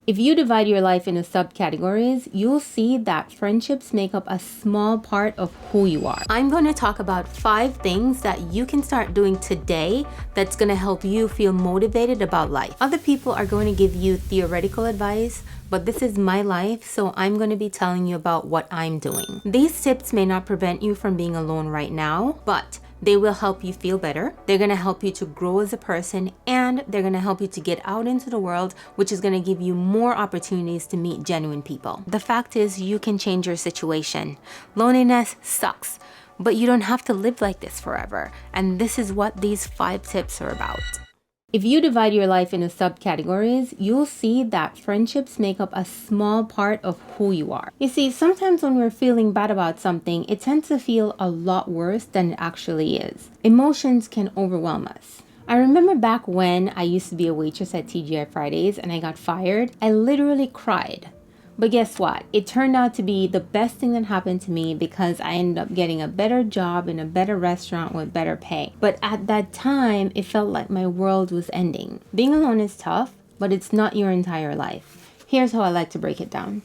If you divide your life into subcategories, you'll see that friendships make up a small part of who you are. I'm going to talk about 5 things that you can start doing today that's going to help you feel motivated about life. Other people are going to give you theoretical advice, but this is my life, so I'm going to be telling you about what I'm doing. These tips may not prevent you from being alone right now, but they will help you feel better. They're going to help you to grow as a person, and they're going to help you to get out into the world, which is going to give you more opportunities to meet genuine people. The fact is, you can change your situation. Loneliness sucks, but you don't have to live like this forever. And this is what these 5 tips are about. If you divide your life into subcategories, you'll see that friendships make up a small part of who you are. You see, sometimes when we're feeling bad about something, it tends to feel a lot worse than it actually is. Emotions can overwhelm us. I remember back when I used to be a waitress at TGI Fridays and I got fired, I literally cried. But guess what? It turned out to be the best thing that happened to me because I ended up getting a better job in a better restaurant with better pay. But at that time, it felt like my world was ending. Being alone is tough, but it's not your entire life. Here's how I like to break it down.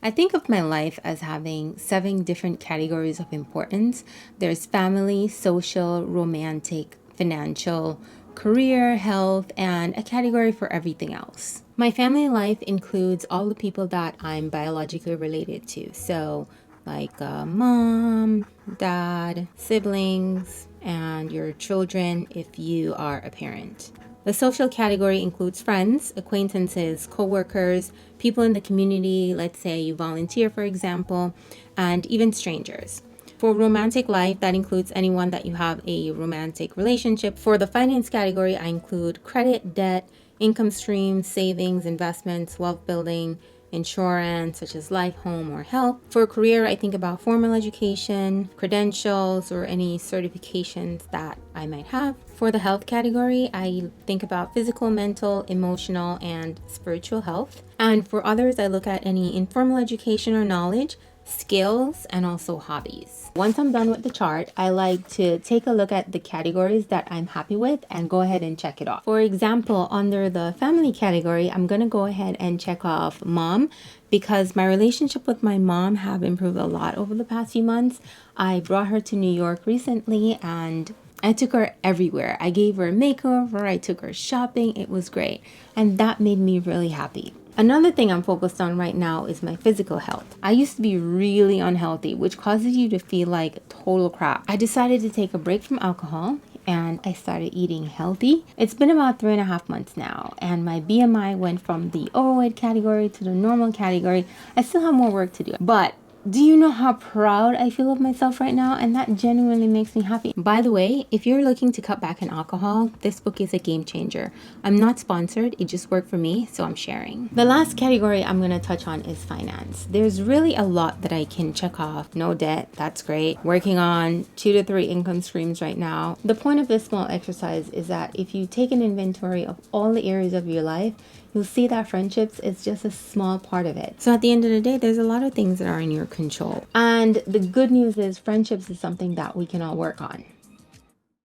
I think of my life as having 7 different categories of importance. There's family, social, romantic, financial, career, health, and a category for everything else. My family life includes all the people that I'm biologically related to. So like mom, dad, siblings, and your children if you are a parent. The social category includes friends, acquaintances, co-workers, people in the community, let's say you volunteer, for example, and even strangers. For romantic life, that includes anyone that you have a romantic relationship. For the finance category, I include credit, debt, income streams, savings, investments, wealth building, insurance, such as life, home, or health. For career, I think about formal education, credentials, or any certifications that I might have. For the health category, I think about physical, mental, emotional, and spiritual health. And for others, I look at any informal education or knowledge, skills, and also hobbies. Once I'm done with the chart, I like to take a look at the categories that I'm happy with and go ahead and check it off. For example, under the family category, I'm going to go ahead and check off mom because my relationship with my mom have improved a lot over the past few months. I brought her to New York recently and I took her everywhere. I gave her a makeover, I took her shopping. It was great. And that made me really happy. Another thing I'm focused on right now is my physical health. I used to be really unhealthy, which causes you to feel like total crap. I decided to take a break from alcohol and I started eating healthy. It's been about 3.5 months now, and my BMI went from the overweight category to the normal category. I still have more work to do, but do you know how proud I feel of myself right now? And that genuinely makes me happy. By the way, if you're looking to cut back on alcohol, this book is a game changer. I'm not sponsored, it just worked for me, so I'm sharing. The last category I'm going to touch on is finance. There's really a lot that I can check off. No debt, that's great. Working on 2 to 3 income streams right now. The point of this small exercise is that if you take an inventory of all the areas of your life, you'll see that friendships is just a small part of it. So at the end of the day, there's a lot of things that are in your control. And the good news is friendships is something that we can all work on.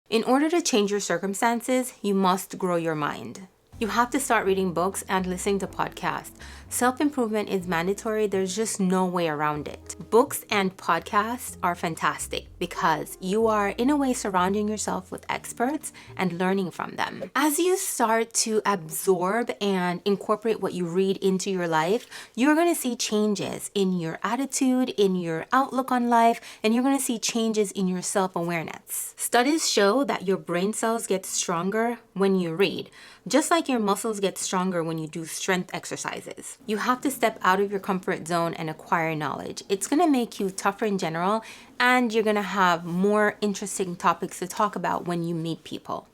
In order to change your circumstances, you must grow your mind. You have to start reading books and listening to podcasts. Self-improvement is mandatory. There's just no way around it. Books and podcasts are fantastic because you are in a way surrounding yourself with experts and learning from them. As you start to absorb and incorporate what you read into your life, you're going to see changes in your attitude, in your outlook on life, and you're going to see changes in your self-awareness. Studies show that your brain cells get stronger when you read, just like your muscles get stronger when you do strength exercises. You have to step out of your comfort zone and acquire knowledge. It's going to make you tougher in general, and you're going to have more interesting topics to talk about when you meet people.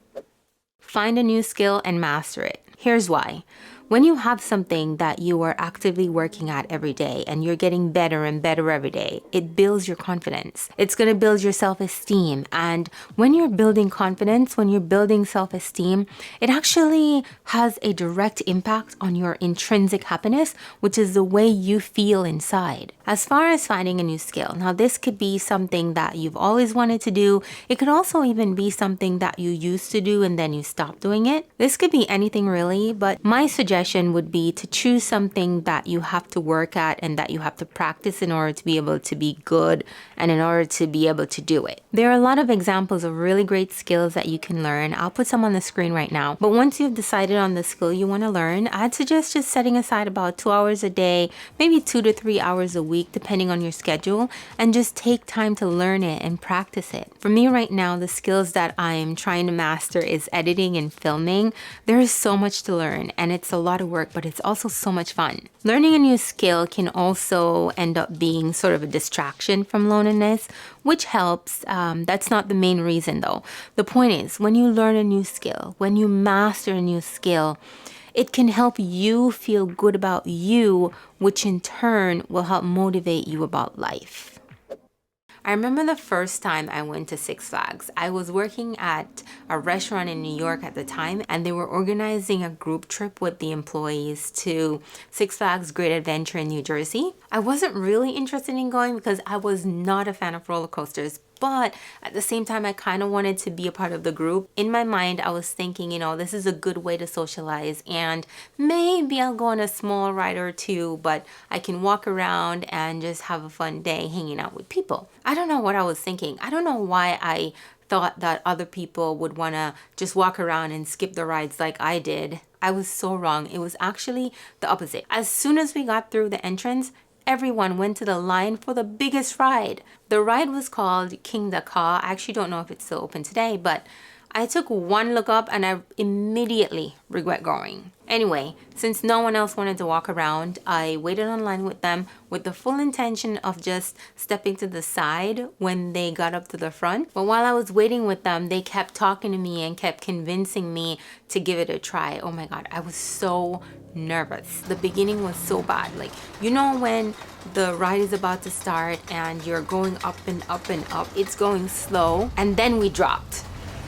Find a new skill and master it. Here's why. When you have something that you are actively working at every day and you're getting better and better every day, it builds your confidence. It's going to build your self-esteem. And when you're building confidence, when you're building self-esteem, it actually has a direct impact on your intrinsic happiness, which is the way you feel inside. As far as finding a new skill, now this could be something that you've always wanted to do. It could also even be something that you used to do and then you stopped doing it. This could be anything really, but my suggestion suggestion would be to choose something that you have to work at and that you have to practice in order to be able to be good and in order to be able to do it. There are a lot of examples of really great skills that you can learn. I'll put some on the screen right now. But once you've decided on the skill you want to learn, I'd suggest just setting aside about 2 hours a day, maybe 2 to 3 hours a week, depending on your schedule, and just take time to learn it and practice it. For me right now, the skills that I'm trying to master is editing and filming. There is so much to learn and it's a lot of work, but it's also so much fun. Learning a new skill can also end up being sort of a distraction from loneliness, which helps. That's not the main reason though. The point is, when you learn a new skill, when you master a new skill, it can help you feel good about you, which in turn will help motivate you about life. I remember the first time I went to Six Flags. I was working at a restaurant in New York at the time, and they were organizing a group trip with the employees to Six Flags Great Adventure in New Jersey. I wasn't really interested in going because I was not a fan of roller coasters, but at the same time, I kind of wanted to be a part of the group. In my mind, I was thinking, this is a good way to socialize, and maybe I'll go on a small ride or two, but I can walk around and just have a fun day hanging out with people. I don't know what I was thinking. I don't know why I thought that other people would want to just walk around and skip the rides like I did. I was so wrong. It was actually the opposite. As soon as we got through the entrance, everyone went to the line for the biggest ride. The ride was called King the Ka. I actually don't know if it's still open today, but I took one look up and I immediately regret going. Anyway, since no one else wanted to walk around, I waited online with them with the full intention of just stepping to the side when they got up to the front. But while I was waiting with them, they kept talking to me and kept convincing me to give it a try. Oh my God, I was so nervous. The beginning was so bad. Like, when the ride is about to start and you're going up and up and up, it's going slow, and then we dropped.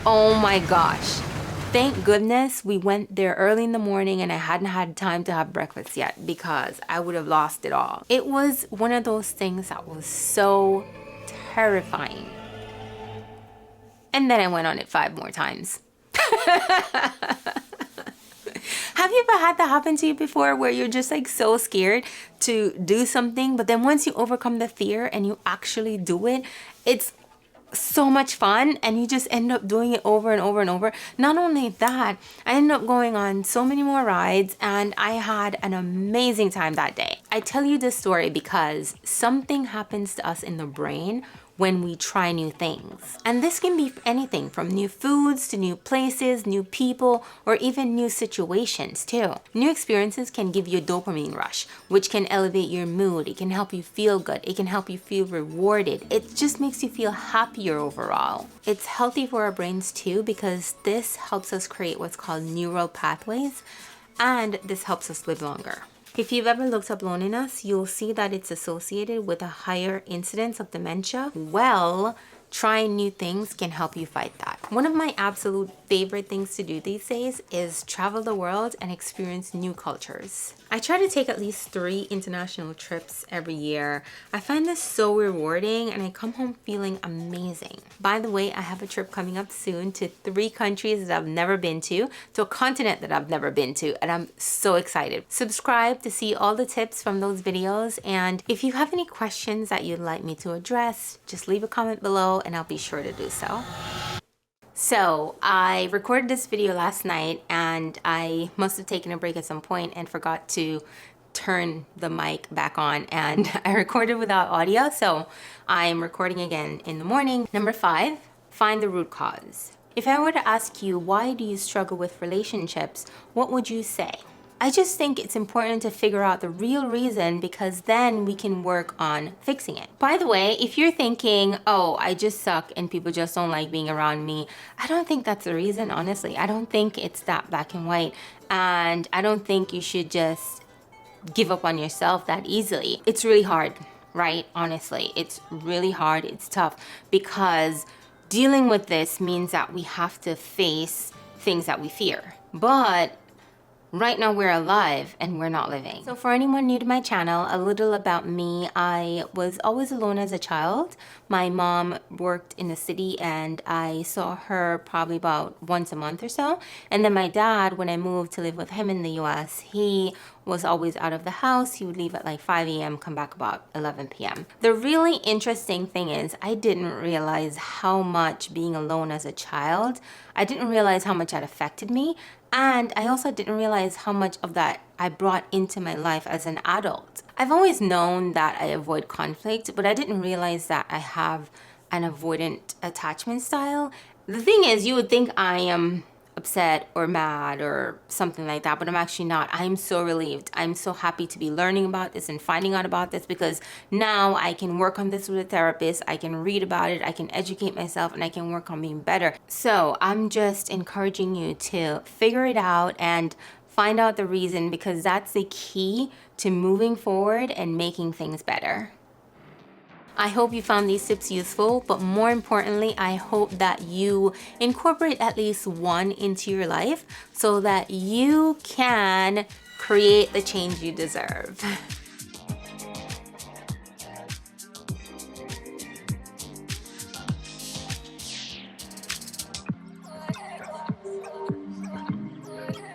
Oh my gosh. Thank goodness we went there early in the morning and I hadn't had time to have breakfast yet, because I would have lost it all. It was one of those things that was so terrifying. And then I went on it 5 more times. Have you ever had that happen to you before, where you're just like so scared to do something, but then once you overcome the fear and you actually do it, it's so much fun and you just end up doing it over and over and over? Not only that, I ended up going on so many more rides and I had an amazing time that day. I tell you this story because something happens to us in the brain when we try new things. And this can be anything from new foods to new places, new people, or even new situations too. New experiences can give you a dopamine rush, which can elevate your mood. It can help you feel good. It can help you feel rewarded. It just makes you feel happier overall. It's healthy for our brains too, because this helps us create what's called neural pathways, and this helps us live longer. If you've ever looked up loneliness, you'll see that it's associated with a higher incidence of dementia. Well, trying new things can help you fight that. One of my absolute favorite things to do these days is travel the world and experience new cultures. I try to take at least 3 international trips every year. I find this so rewarding and I come home feeling amazing. By the way, I have a trip coming up soon to 3 countries that I've never been to a continent that I've never been to, and I'm so excited. Subscribe to see all the tips from those videos, and if you have any questions that you'd like me to address, just leave a comment below and I'll be sure to do so. So I recorded this video last night and I must have taken a break at some point and forgot to turn the mic back on, and I recorded without audio, so I'm recording again in the morning. Number 5, find the root cause. If I were to ask you, why do you struggle with relationships, what would you say? I just think it's important to figure out the real reason, because then we can work on fixing it. By the way, if you're thinking, oh, I just suck and people just don't like being around me, I don't think that's the reason, honestly. I don't think it's that black and white. And I don't think you should just give up on yourself that easily. It's really hard, right? Honestly, it's really hard. It's tough, because dealing with this means that we have to face things that we fear. But right now we're alive and we're not living. So for anyone new to my channel, a little about me. I was always alone as a child. My mom worked in the city and I saw her probably about once a month or so. And then my dad, when I moved to live with him in the US, he was always out of the house. He would leave at like 5 a.m., come back about 11 p.m. The really interesting thing is I didn't realize how much being alone as a child, I didn't realize how much that affected me. And I also didn't realize how much of that I brought into my life as an adult. I've always known that I avoid conflict, but I didn't realize that I have an avoidant attachment style. The thing is, you would think I am upset or mad or something like that, but I'm actually not. I'm so relieved. I'm so happy to be learning about this and finding out about this, because now I can work on this with a therapist. I can read about it, I can educate myself, and I can work on being better. So I'm just encouraging you to figure it out and find out the reason, because that's the key to moving forward and making things better. I hope you found these tips useful, but more importantly, I hope that you incorporate at least one into your life so that you can create the change you deserve.